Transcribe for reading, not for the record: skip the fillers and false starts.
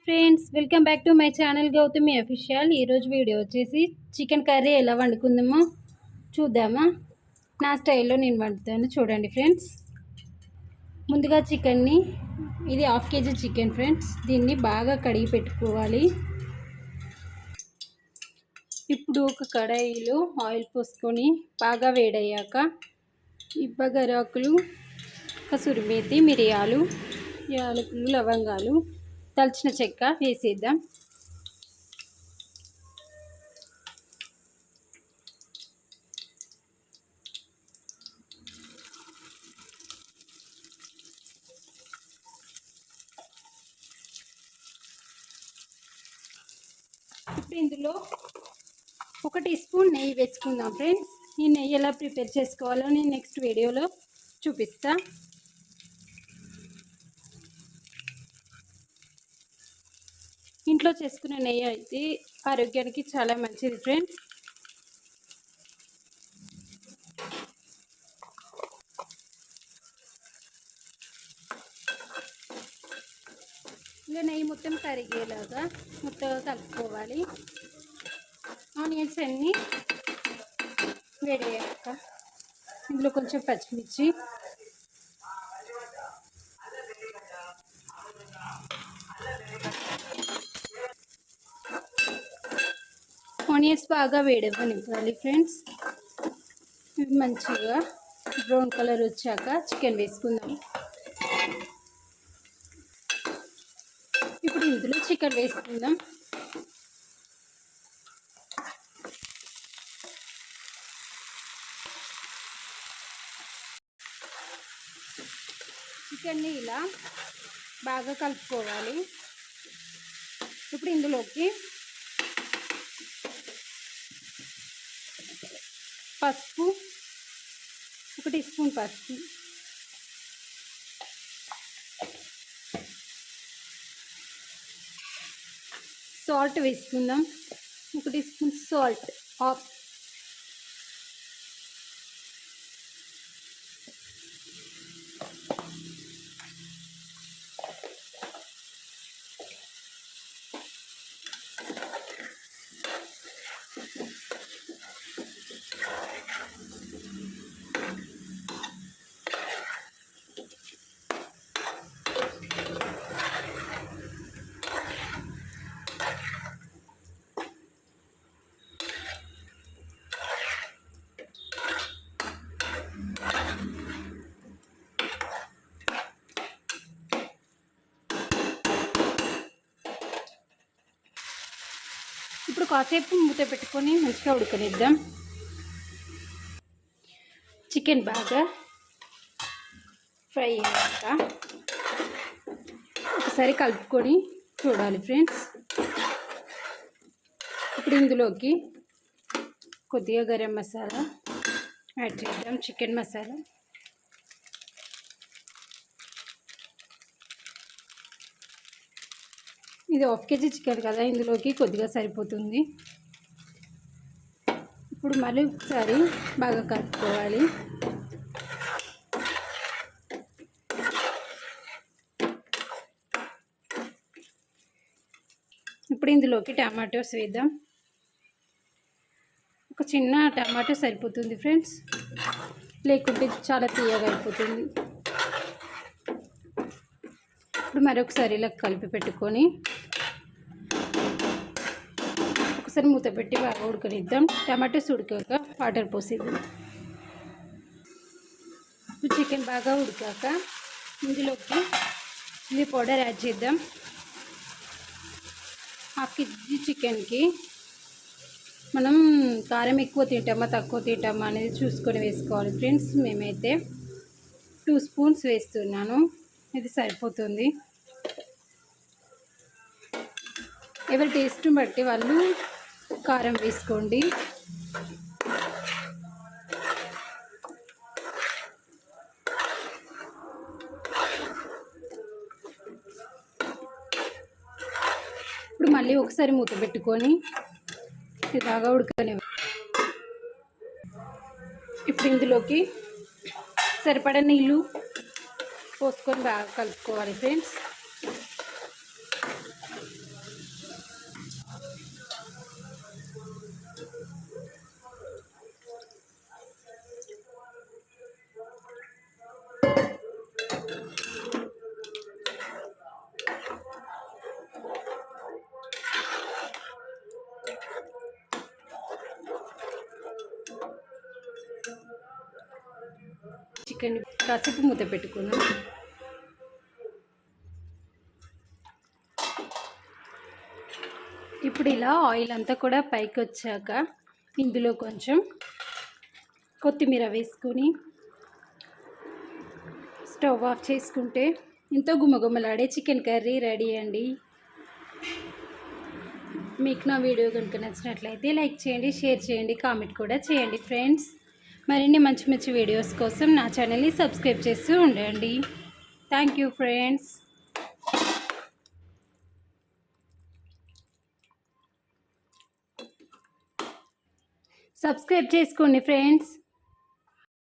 Friends, welcome back to my channel Gautami official. ఈరోజు video వచ్చేసి chicken curry ఎలా వండుకుందామో చూద్దామా. నా స్టైల్లో నేను వండుతాను, చూడండి ఫ్రెండ్స్. ముందుగా చికెన్ని, ఇది హాఫ్ కేజీ చికెన్ ఫ్రెండ్స్, దీన్ని బాగా కడిగి పెట్టుకోవాలి. ఇప్పుడు ఒక కడాయిలో ఆయిల్ పోసుకొని బాగా వేడయ్యాక ఈ బగారాకులు, కసూరి మేతి, మిరియాలు, యాలకులు, లవంగాలు, దాల్చిన చెక్క వేసేద్దాం. ఇప్పుడు ఇందులో 1 టీ స్పూన్ నెయ్యి వేసుకుందాం ఫ్రెండ్స్. ఈ నెయ్యి ఎలా ప్రిపేర్ చేసుకోవాలో నేను నెక్స్ట్ వీడియోలో చూపిస్తా. ఇంట్లో చేసుకునే నెయ్యి అయితే ఆరోగ్యానికి చాలా మంచిది ఫ్రెండ్స్. ఇలా నెయ్యి మొత్తం కరిగేలాగా మొత్తం కలుపుకోవాలి. ఆనియన్స్ అన్నీ వేడయ్యాక ఇందులో కొంచెం పచ్చిమిర్చి, ఆనియన్స్ బాగా వేడవ్వనివ్వాలి ఫ్రెండ్స్. ఇవి మంచిగా బ్రౌన్ కలర్ వచ్చాక చికెన్ వేసుకుందాం. ఇప్పుడు ఇందులో చికెన్ వేసుకుందాం. చికెన్ని ఇలా బాగా కలుపుకోవాలి. ఇప్పుడు ఇందులోకి పసుపు, 1 టీ స్పూన్ పసుపు, సాల్ట్ వేసుకుందాం. 1 టీ స్పూన్ సాల్ట్, ఆఫ్. ఇప్పుడు కాసేపు మూత పెట్టుకొని మంచిగా ఉడకనిద్దాం. చికెన్ బాగా ఫ్రై అయ్యాక ఒకసారి కలుపుకొని చూడాలి ఫ్రెండ్స్. ఇప్పుడు ఇందులోకి కొద్దిగా గరం మసాలా యాడ్ చేద్దాం, చికెన్ మసాలా. ఇది హాఫ్ కేజీ చికెన్ కదా, ఇందులోకి కొద్దిగా సరిపోతుంది. ఇప్పుడు మళ్ళీ ఒకసారి బాగా కలుపుకోవాలి. ఇప్పుడు ఇందులోకి టమాటోస్ వేద్దాం. ఒక చిన్న టమాటో సరిపోతుంది ఫ్రెండ్స్, లేకుంటే చాలా తీయగా అయిపోతుంది. ఇప్పుడు మరొకసారి ఇలా కలిపి పెట్టుకొని ఒకసారి మూత పెట్టి బాగా ఉడకనిద్దాం. టమాటోస్ ఉడికాక వాటర్ పోసేద్దాం. చికెన్ బాగా ఉడికాక ఇందులోకి చిల్లీ పౌడర్ యాడ్ చేద్దాం. హాఫ్ కేజీ చికెన్కి మనం కారం ఎక్కువ తింటామా తక్కువ తింటామా అనేది చూసుకొని వేసుకోవాలి ఫ్రెండ్స్. మేమైతే 2 స్పూన్స్ వేస్తున్నాను, ఇది సరిపోతుంది. ఎవరి టేస్ట్ని బట్టి వాళ్ళు కారం వేసుకోండి. ఇప్పుడు మళ్ళీ ఒకసారి మూత పెట్టుకొని ఇది బాగా ఉడకనివ్వాలి. ఇప్పుడు ఇందులోకి సరిపడా నీళ్ళు పోసుకొని బాగా కలుపుకోవాలి ఫ్రెండ్స్. చికెన్ కాసేపు మూత పెట్టుకుందాం. ఇప్పుడు ఇలా ఆయిల్ అంతా కూడా పైకి వచ్చాక ఇందులో కొంచెం కొత్తిమీర వేసుకొని స్టవ్ ఆఫ్ చేసుకుంటే ఎంతో గుమగుమలాడే చికెన్ కర్రీ రెడీ అండి. మీకు నా వీడియో కనుక నచ్చినట్లయితే లైక్ చేయండి, షేర్ చేయండి, కామెంట్ కూడా చేయండి ఫ్రెండ్స్. మరిన్ని మంచి మంచి వీడియోస్ కోసం నా ఛానల్ని సబ్స్క్రైబ్ చేస్తూ ఉండండి. Thank you friends. సబ్స్క్రైబ్ చేసుకోండి ఫ్రెండ్స్.